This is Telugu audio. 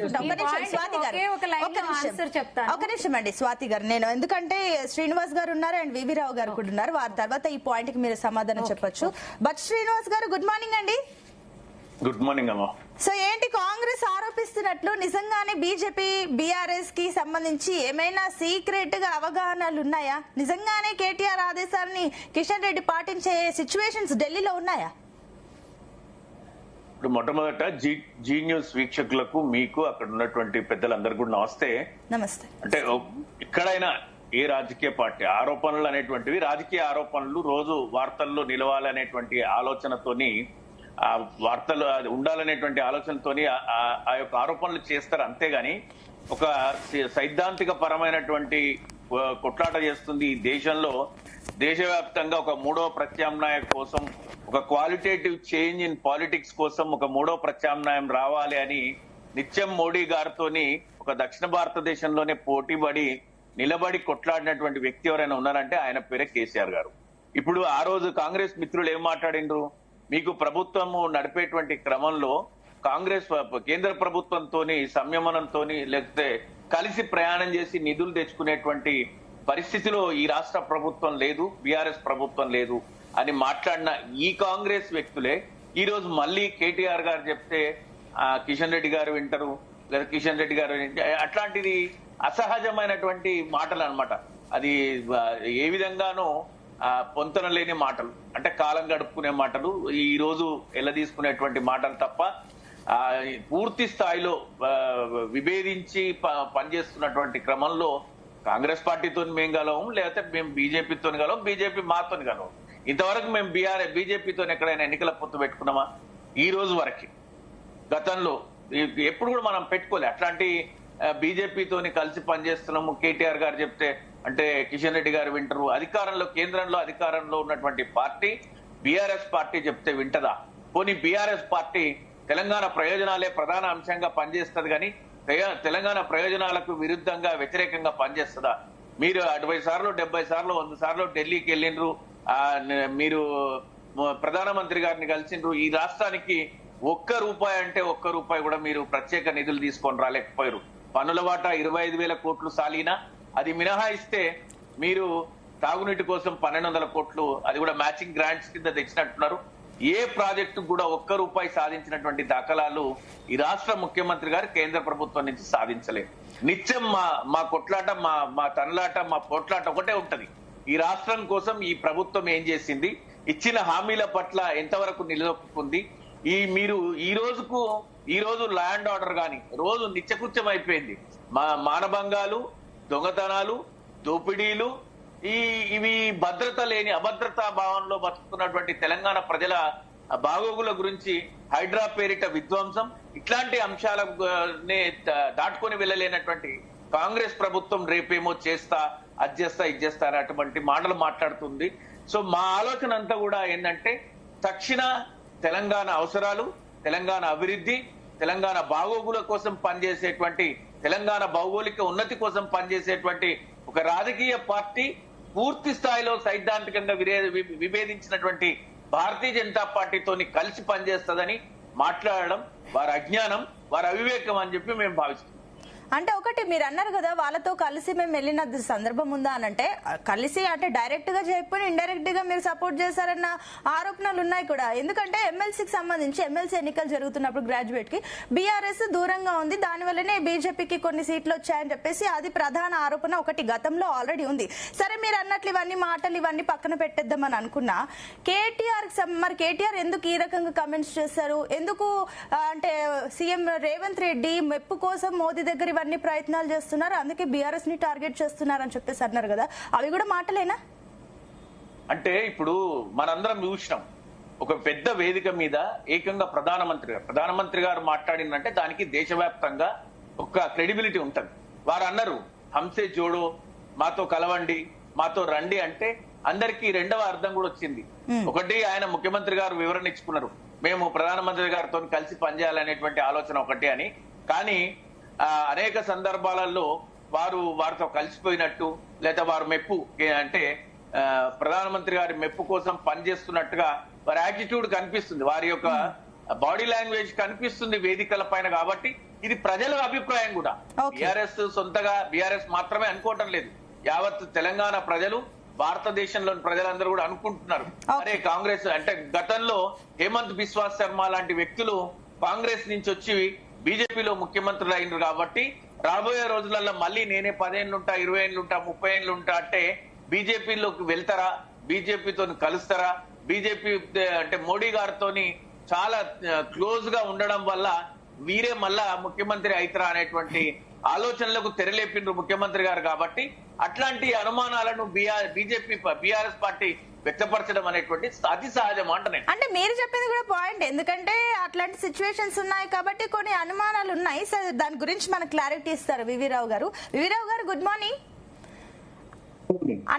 ఒక నిమిషం అండి స్వాతి గారు, నేను ఎందుకంటే శ్రీనివాస్ గారు ఉన్నారు అండ్ వివి రావు గారు కూడా ఉన్నారు, వారి తర్వాత ఈ పాయింట్ కి మీరు సమాధానం చెప్పొచ్చు. బట్ శ్రీనివాస్ గారు గుడ్ మార్నింగ్ అండి. గుడ్ మార్నింగ్ అమ్మా. సో ఏంటి కాంగ్రెస్ ఆరోపిస్తున్నట్లు నిజంగానే బీజేపీ బీఆర్ఎస్ కి సంబంధించి ఏమైనా సీక్రెట్ గా అవగాహనలు ఉన్నాయా? నిజంగానే కేటీఆర్ ఆదేశాలని కిషన్ రెడ్డి పాటించే సిచ్యువేషన్స్ ఢిల్లీలో ఉన్నాయా? ఇప్పుడు మొట్టమొదట జీ న్యూస్ వీక్షకులకు, మీకు అక్కడ ఉన్నటువంటి పెద్దలందరూ కూడా నమస్తే. నమస్తే. అంటే ఎక్కడైనా ఏ రాజకీయ పార్టీ ఆరోపణలు అనేటువంటివి, రాజకీయ ఆరోపణలు రోజు వార్తల్లో నిలవాలనేటువంటి ఆలోచనతోని, ఆ వార్తలు ఉండాలనేటువంటి ఆలోచనతోని ఆ యొక్క ఆరోపణలు చేస్తారు. అంతేగాని ఒక సైద్ధాంతిక పరమైనటువంటి కొట్లాట చేస్తుంది ఈ దేశంలో. దేశవ్యాప్తంగా ఒక మూడో ప్రత్యామ్నాయం కోసం, ఒక క్వాలిటేటివ్ చేంజ్ ఇన్ పాలిటిక్స్ కోసం ఒక మూడో ప్రత్యామ్నాయం రావాలి అని నిత్యం మోడీ గారితోని ఒక దక్షిణ భారతదేశంలోనే పోటీపడి నిలబడి కొట్లాడినటువంటి వ్యక్తి ఎవరైనా ఉన్నారంటే ఆయన పేరే కేసీఆర్ గారు. ఇప్పుడు ఆ రోజు కాంగ్రెస్ మిత్రులు ఏం మాట్లాడిండ్రు? మీకు ప్రభుత్వము నడిపేటువంటి క్రమంలో కాంగ్రెస్ కేంద్ర ప్రభుత్వంతోని సంయమనంతోని లేకపోతే కలిసి ప్రయాణం చేసి నిధులు తెచ్చుకునేటువంటి పరిస్థితిలో ఈ రాష్ట్ర ప్రభుత్వం లేదు, బీఆర్ఎస్ ప్రభుత్వం లేదు అని మాట్లాడిన ఈ కాంగ్రెస్ వ్యక్తులే ఈ రోజు మళ్ళీ కేటీఆర్ గారు చెప్తే కిషన్ రెడ్డి గారు వింటారు, లేదా కిషన్ రెడ్డి గారు అట్లాంటిది అసహజమైనటువంటి మాటలు అన్నమాట. అది ఏ విధంగానూ పొంతన లేని మాటలు, అంటే కాలం గడుపుకునే మాటలు, ఈ రోజు ఎల్లదీసుకునేటువంటి మాటలు తప్ప పూర్తి స్థాయిలో విభేదించి పనిచేస్తున్నటువంటి క్రమంలో కాంగ్రెస్ పార్టీతో మేము గలవం, లేకపోతే మేము బీజేపీతో గలవం, బీజేపీ మాతో గలవం. ఇంతవరకు మేము బీజేపీతో ఎక్కడైనా ఎన్నికల పొత్తు పెట్టుకున్నామా? ఈ రోజు వరకు, గతంలో ఎప్పుడు కూడా మనం పెట్టుకోలే. అట్లాంటి బీజేపీతోని కలిసి పనిచేస్తున్నాము కేటీఆర్ గారు చెప్తే అంటే కిషన్ రెడ్డి గారు వింటారు. అధికారంలో, కేంద్రంలో అధికారంలో ఉన్నటువంటి పార్టీ బీఆర్ఎస్ పార్టీ చెప్తే వింటదా? పోనీ బీఆర్ఎస్ పార్టీ తెలంగాణ ప్రయోజనాలే ప్రధాన అంశంగా పనిచేస్తుంది కానీ తెలంగాణ ప్రయోజనాలకు విరుద్ధంగా, వ్యతిరేకంగా పనిచేస్తుందా? మీరు 60 సార్లు 70 సార్లు 100 సార్లు ఢిల్లీకి వెళ్ళిండ్రు, మీరు ప్రధానమంత్రి గారిని కలిసిండ్రు. ఈ రాష్ట్రానికి ₹1 అంటే ₹1 కూడా మీరు ప్రత్యేక నిధులు తీసుకొని రాలేకపోయారు. పన్నుల వాటా 25,000 కోట్లు సాలినా, అది మినహాయిస్తే మీరు తాగునీటి కోసం 1,200 కోట్లు, అది కూడా మ్యాచింగ్ గ్రాంట్స్ కింద తెచ్చినట్టున్నారు. ఏ ప్రాజెక్టు కూడా ₹1 సాధించినటువంటి దాఖలాలు ఈ రాష్ట్ర ముఖ్యమంత్రి గారు కేంద్ర ప్రభుత్వం నుంచి సాధించలేదు. నిత్యం మా కొట్లాట, మా తనలాట, మా పోట్లాట ఒకటే ఉంటది. ఈ రాష్ట్రం కోసం ఈ ప్రభుత్వం ఏం చేసింది, ఇచ్చిన హామీల పట్ల ఎంతవరకు నిలదొక్కుంది. మీరు ఈ రోజు ల్యాండ్ ఆర్డర్ గాని రోజు నిత్యకృత్యం అయిపోయింది. మానభంగాలు, దొంగతనాలు, దోపిడీలు, ఇవి భద్రత లేని అభద్రతా భావంలో బతుకుతున్నటువంటి తెలంగాణ ప్రజల బాగోగుల గురించి హైడ్రా పేరిట విధ్వంసం, ఇట్లాంటి అంశాలనే దాటుకొని వెళ్ళలేనటువంటి కాంగ్రెస్ ప్రభుత్వం రేపేమో చేస్తా, అది చేస్తా, ఇది చేస్తా అటువంటి మాటలు మాట్లాడుతుంది. సో మా ఆలోచన అంతా కూడా ఏంటంటే తక్షణ తెలంగాణ అవసరాలు, తెలంగాణ అభివృద్ధి, తెలంగాణ బాగోగుల కోసం పనిచేసేటువంటి, తెలంగాణ భౌగోళిక ఉన్నతి కోసం పనిచేసేటువంటి ఒక రాజకీయ పార్టీ పూర్తి స్థాయిలో సైద్ధాంతికంగా విభేదించినటువంటి భారతీయ జనతా పార్టీతోని కలిసి పనిచేస్తుందని మాట్లాడడం వారి అజ్ఞానం, వారి అవివేకం అని చెప్పి మేము భావిస్తున్నాం. అంటే ఒకటి మీరు అన్నారు కదా, వాళ్ళతో కలిసి మేము వెళ్ళిన సందర్భం ఉందా అని. అంటే కలిసి అంటే డైరెక్ట్ గా చెప్పి ఇండైరెక్ట్ గా మీరు సపోర్ట్ చేశారన్న ఆరోపణలు ఉన్నాయి కూడా. ఎందుకంటే ఎమ్మెల్సీకి సంబంధించి ఎమ్మెల్సీ ఎన్నికలు జరుగుతున్నప్పుడు గ్రాడ్యుయేట్ కి బీఆర్ఎస్ దూరంగా ఉంది, దానివల్లనే బీజేపీకి కొన్ని సీట్లు వచ్చాయని చెప్పేసి అది ప్రధాన ఆరోపణ ఒకటి గతంలో ఆల్రెడీ ఉంది. సరే మీరు అన్నట్లు ఇవన్నీ మాటలు ఇవన్నీ పక్కన పెట్టేద్దామని అనుకున్నా, మరి కేటీఆర్ ఎందుకు ఈ రకంగా కమెంట్స్ చేశారు? ఎందుకు అంటే సీఎం రేవంత్ రెడ్డి మెప్పు కోసం మోదీ దగ్గర ఇవన్నీ ప్రయత్నాలు చేస్తున్నారు, అందుకే బీఆర్ఎస్ ని టార్గెట్ చేస్తున్నారు అని చెప్పేసి అన్నారు కదా, అవి కూడా మాటలేనా? అంటే మనందరం చూసినాం, ఒక పెద్ద వేదిక మీద ఏకంగా ప్రధానమంత్రి గారు మాట్లాడిందంటే దానికి దేశవ్యాప్తంగా ఒక క్రెడిబిలిటీ ఉంటది. వారు అన్నారు హంసే జోడో, మాతో కలవండి, మాతో రండి అంటే అందరికీ రెండవ అర్థం కూడా వచ్చింది. ఒకటి, ఆయన ముఖ్యమంత్రి గారు వివరణ ఇచ్చుకున్నారు, మేము ప్రధానమంత్రి గారితో కలిసి పనిచేయాలనేటువంటి ఆలోచన ఒకటి అని. కానీ అనేక సందర్భాలలో వారితో కలిసిపోయినట్టు, లేదా వారు మెప్పు అంటే ప్రధానమంత్రి గారి మెప్పు కోసం పనిచేస్తున్నట్టుగా వారి యాటిట్యూడ్ కనిపిస్తుంది, వారి యొక్క బాడీ లాంగ్వేజ్ కనిపిస్తుంది వేదికల పైన. కాబట్టి ఇది ప్రజల అభిప్రాయం కూడా. Okay. బీఆర్ఎస్ సొంతగా బీఆర్ఎస్ మాత్రమే అనుకోవటం లేదు, యావత్ తెలంగాణ ప్రజలు, భారతదేశంలోని ప్రజలందరూ కూడా అనుకుంటున్నారు. అరే కాంగ్రెస్ అంటే గతంలో హేమంత్ బిశ్వాస్ శర్మ లాంటి వ్యక్తులు కాంగ్రెస్ నుంచి వచ్చి బీజేపీలో ముఖ్యమంత్రులు అయినారు కాబట్టి రాబోయే రోజులలో మళ్ళీ నేనే 10 ఏళ్ళుంటా, 20 ఏళ్ళుంటా, 30 ఏళ్ళుంటా అంటే బీజేపీలోకి వెళ్తారా, బీజేపీతో కలుస్తారా, బీజేపీ అంటే మోడీ గారితోని చాలా క్లోజ్ గా ఉండడం వల్ల వీరే మళ్ళా ముఖ్యమంత్రి అవుతారా అనేటువంటి ఆలోచనలకు తెరలేపిండ్రు ముఖ్యమంత్రి గారు. కాబట్టి అట్లాంటి అనుమానాలను బీఆర్ఎస్ పార్టీ వ్యక్తపరచడం అనేటువంటి అతి సహజం అంటనే. అంటే మీరు చెప్పింది కూడా పాయింట్, ఎందుకంటే అట్లాంటి సిచ్యువేషన్స్ ఉన్నాయి కాబట్టి కొన్ని అనుమానాలు ఉన్నాయి. సో దాని గురించి మనకు క్లారిటీ ఇస్తారు వివి రావు గారు. వివి రావు గారు, గుడ్ మార్నింగ్.